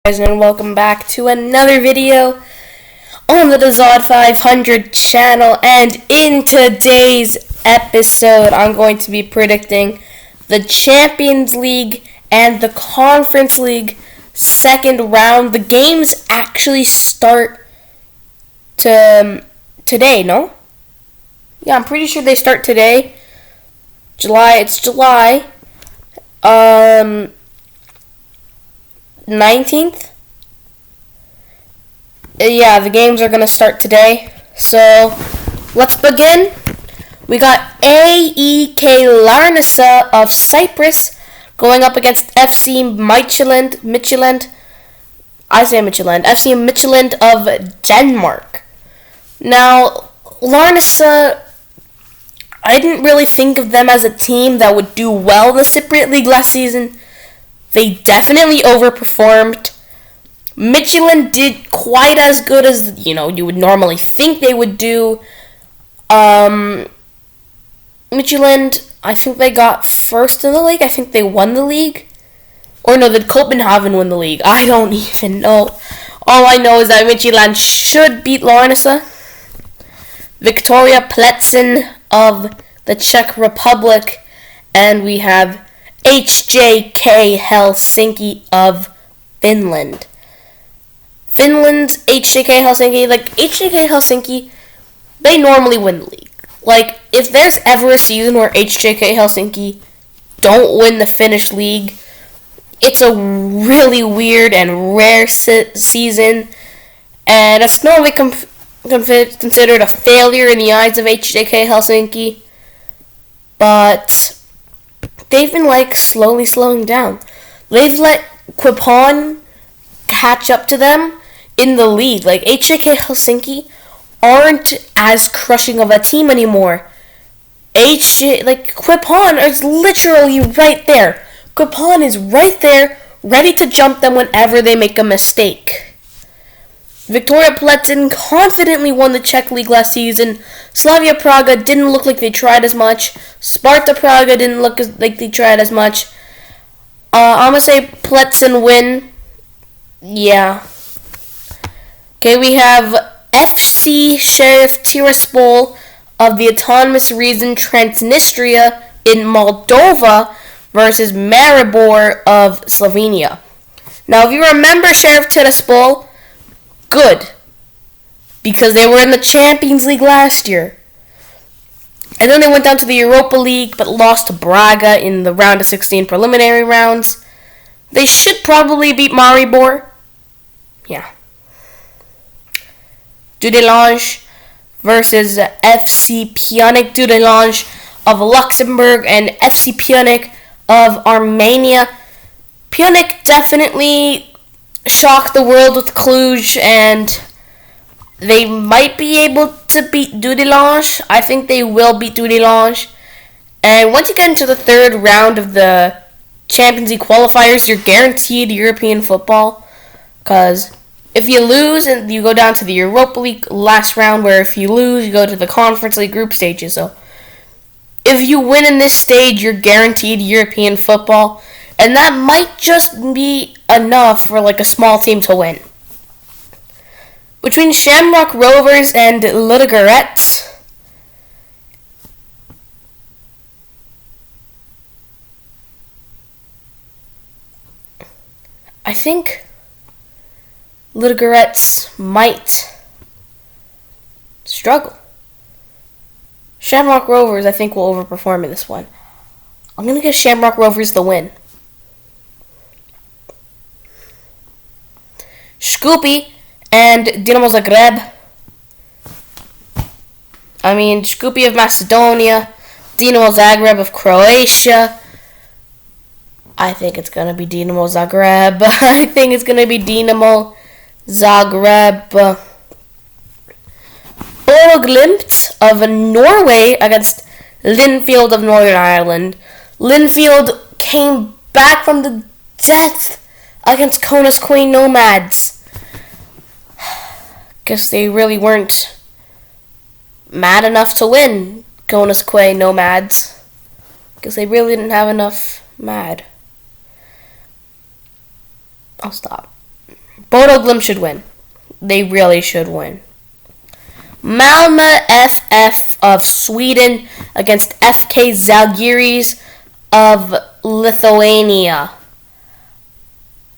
Guys, and welcome back to another video on the Dazod 500 channel. And in today's episode, I'm going to be predicting the Champions League and the Conference League second round. The games actually start today, no? Yeah, I'm pretty sure they start today. It's July 19th. Yeah, the games are going to start today. So, let's begin. We got AEK Larnassa of Cyprus going up against FC Midtjylland. FC Midtjylland of Denmark. Now, Larnassa, I didn't really think of them as a team that would do well in the Cypriot League last season. They definitely overperformed. Midtjylland did quite as good as, you would normally think they would do. Midtjylland, I think they got first in the league. I think they won the league. Or no, did Copenhagen win the league? I don't even know. All I know is that Midtjylland should beat Larnassa. Victoria Plzeň of the Czech Republic. And we have HJK Helsinki of Finland. Finland's HJK Helsinki, they normally win the league. Like, if there's ever a season where HJK Helsinki don't win the Finnish league, it's a really weird and rare season, and it's normally considered a failure in the eyes of HJK Helsinki, but they've been, slowly slowing down. They've let Quipon catch up to them in the league. HJK Helsinki aren't as crushing of a team anymore. Quipon is literally right there. Quipon is right there, ready to jump them whenever they make a mistake. Victoria Plzeň confidently won the Czech League last season. Slavia Praga didn't look like they tried as much. Sparta Praga didn't look like they tried as much. I'm going to say Plzeň win. Yeah. Okay, we have FC Sheriff Tiraspol of the Autonomous Region Transnistria in Moldova versus Maribor of Slovenia. Now, if you remember Sheriff Tiraspol, good, because they were in the Champions League last year. And then they went down to the Europa League, but lost to Braga in the round of 16 preliminary rounds. They should probably beat Maribor. Yeah. Dudelange versus FC Pionik Dudelange of Luxembourg and FC Pionik of Armenia. Pionik definitely shocked the world with Cluj, and they might be able to beat Dudelange. I think they will beat Dudelange. And once you get into the third round of the Champions League qualifiers, you're guaranteed European football. Because if you lose, and you go down to the Europa League last round, where if you lose, you go to the Conference League group stages. So if you win in this stage, you're guaranteed European football. And that might just be enough for a small team to win. Between Shamrock Rovers and Ludogorets, I think Ludogorets might struggle. Shamrock Rovers, I think, will overperform in this one. I'm going to give Shamrock Rovers the win. Shkupi and Dinamo Zagreb. Shkupi of Macedonia, Dinamo Zagreb of Croatia. I think it's going to be Dinamo Zagreb. I think it's going to be Dinamo Zagreb. Glimt of Norway against Linfield of Northern Ireland. Linfield came back from the death against Konasquay Nomads. Guess they really weren't mad enough to win Konasquay Nomads. Guess they really didn't have enough mad. I'll stop. Bodo Glimt should win. They really should win. Malmö FF of Sweden against FK Zalgiris of Lithuania.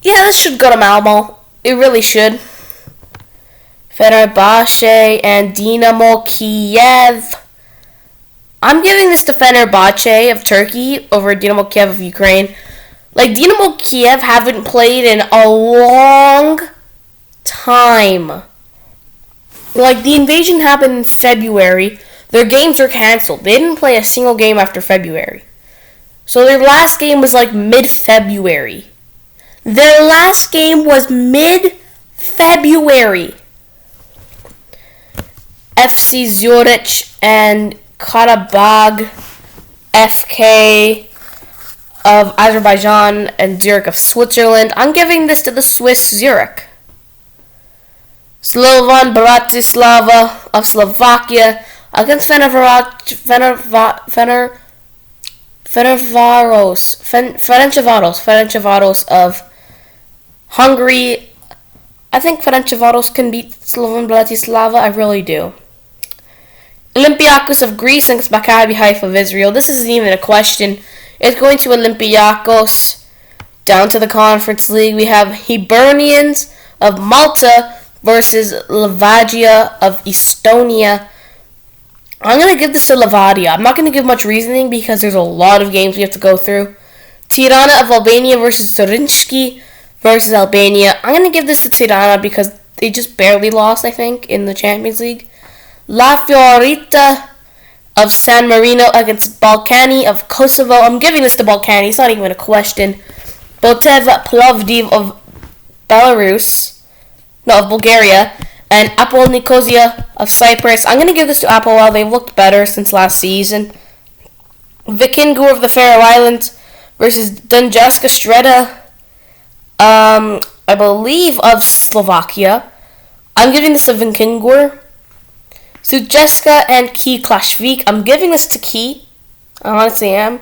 Yeah, this should go to Malmö. It really should. Fenerbahce and Dinamo Kiev. I'm giving this to Fenerbahce of Turkey over Dinamo Kiev of Ukraine. Like, Dinamo Kiev haven't played in a long time. Like, the invasion happened in February. Their games were canceled. They didn't play a single game after February. So their last game was like mid-February. Their last game was mid-February. FC Zurich and Karabakh FK of Azerbaijan and Zurich of Switzerland. I'm giving this to the Swiss Zurich. Slovan Bratislava of Slovakia against Ferencvaros of Hungary. I think Ferencvaros can beat Slovan Bratislava. I really do. Olympiacos of Greece against Maccabi Haifa of Israel. This isn't even a question. It's going to Olympiacos. Down to the Conference League, we have Hibernians of Malta versus Levadia of Estonia. I'm going to give this to Levadia. I'm not going to give much reasoning because there's a lot of games we have to go through. Tirana of Albania versus Zrinjski versus Albania. I'm going to give this to Tirana because they just barely lost, I think, in the Champions League. La Fiorita of San Marino against Balkani of Kosovo. I'm giving this to Balkani. It's not even a question. Botev Plovdiv of Bulgaria. And Apol Nicosia of Cyprus. I'm going to give this to Apol. They've looked better since last season. Vikingur of the Faroe Islands versus Dunjaska Streda, I believe, of Slovakia. I'm giving this to Vikingur. Sujeska and Ki Klashvik. I'm giving this to Ki. I honestly am.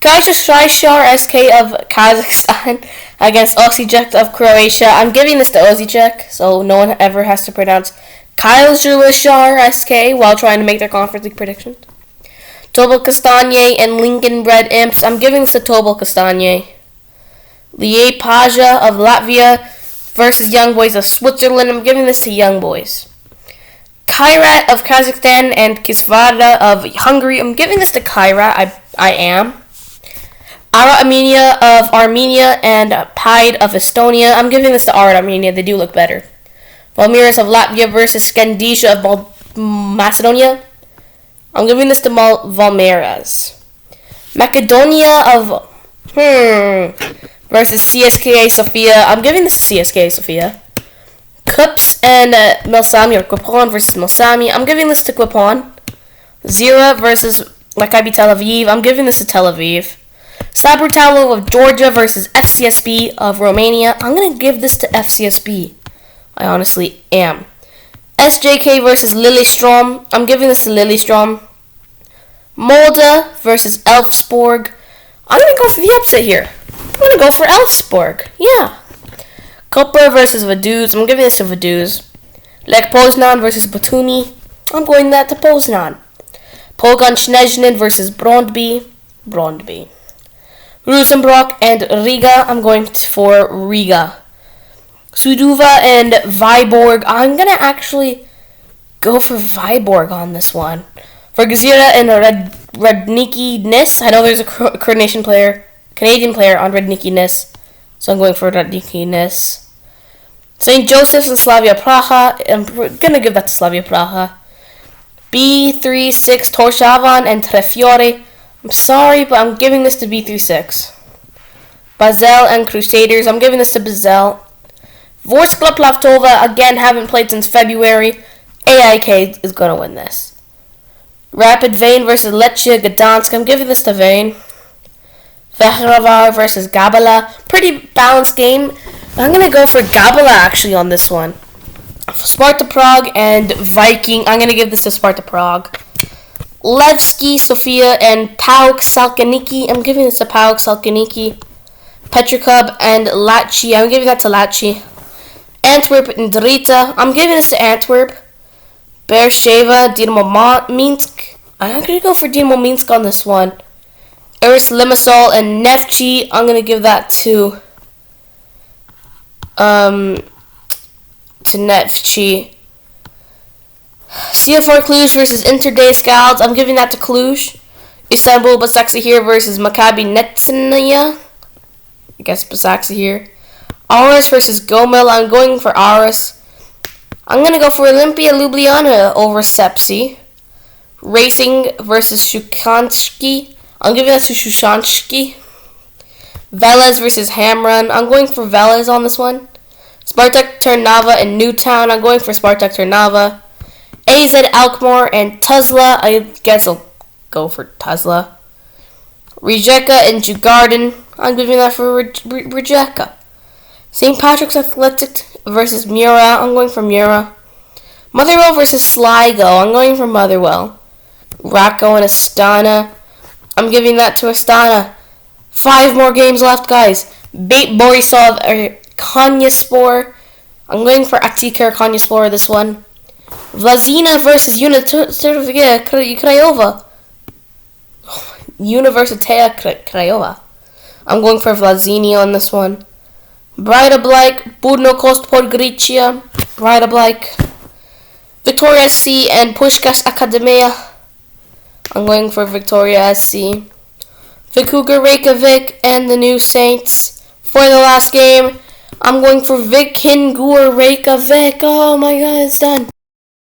Kaiser Srishar SK of Kazakhstan against Osijek of Croatia. I'm giving this to Osijek, so no one ever has to pronounce Kaiser SK while trying to make their Conference League predictions. Tobel Kastanye and Lincoln Red Imps. I'm giving this to Tobel Kastanye. Liepaja of Latvia versus Young Boys of Switzerland. I'm giving this to Young Boys. Kairat of Kazakhstan and Kisvada of Hungary. I'm giving this to Kairat. I am. Ara Armenia of Armenia and Pide of Estonia. I'm giving this to Ara Armenia. They do look better. Valmiras of Latvia versus Skandisha of Macedonia. I'm giving this to Valmiras. Macedonia of versus CSKA Sofia. I'm giving this to CSKA Sofia. Kups and Milsami or Quipon versus Milsami. I'm giving this to Quipon. Zira versus Maccabi Tel Aviv. I'm giving this to Tel Aviv. Sabrutalo of Georgia versus FCSB of Romania. I'm going to give this to FCSB. I honestly am. SJK versus Lillestrøm. I'm giving this to Lillestrøm. Molde versus Elfsborg. I'm going to go for the upset here. I'm going to go for Elfsborg. Yeah. Koper versus Vaduz. I'm giving this to Vaduz. Lech Poznan versus Batumi. I'm going that to Poznan. Pogoń Szczecin versus Brondby. Brondby. Rosenbrock and Riga. I'm going for Riga. Suduva and Viborg. I'm going to actually go for Viborg on this one. For Gazira and Radniki Nis. I know there's a Canadian player on Radniki Nis. So I'm going for Radniki Nis. St. Joseph's and Slavia Praha. I'm going to give that to Slavia Praha. B36 Torshavn and Trefiore. I'm sorry, but I'm giving this to B36. Basel and Crusaders. I'm giving this to Basel. Vorskla Plavtova, again, haven't played since February. AIK is going to win this. Rapid Vane versus Lechia Gdansk. I'm giving this to Vane. Vehravar versus Gabala. Pretty balanced game. I'm going to go for Gabala, actually, on this one. Sparta Prague and Viking. I'm going to give this to Sparta Prague. Levski, Sofia, and PAOK Saloniki. I'm giving this to PAOK Saloniki. Petrikub and Lachi. I'm giving that to Lachi. Antwerp and Drita. I'm giving this to Antwerp. Beersheva, Dinamo Minsk. I'm going to go for Dinamo Minsk on this one. Eris Limassol and Neftchi. I'm going to give that to Neftchi. CF4 Cluj versus Inter Scouts. I'm giving that to Cluj. Istanbul Basaksehir versus Maccabi Netanya. I guess Basaksehir. Aris versus Gomel. I'm going for Aris. I'm going to go for Olympia Ljubljana over Sepsi. Racing versus Shukansky. I'm giving that to Shushansky. Velez versus Hamrun. I'm going for Velez on this one. Spartak Trnava and Newtown. I'm going for Spartak Trnava. AZ Alkmaar and Tuzla. I guess I'll go for Tuzla. Rijeka and Djurgården. I'm giving that for Rijeka. St. Patrick's Athletic versus Mura. I'm going for Mura. Motherwell versus Sligo. I'm going for Motherwell. Racco and Astana. I'm giving that to Astana. 5 more games left, guys. Bait Borisov or Konyaspor. I'm going for Atika or Konyaspor this one. Vlazina versus Universitatea Craiova. Universitatea Craiova. I'm going for Vlazini on this one. Breidablik, Budno Kost Podgorica. Breidablik. Victoria SC and Pushkas Akademia. I'm going for Victoria SC. Vikuga Reykjavik and the New Saints. For the last game, I'm going for Vikingur Reykjavik. Oh my god, it's done.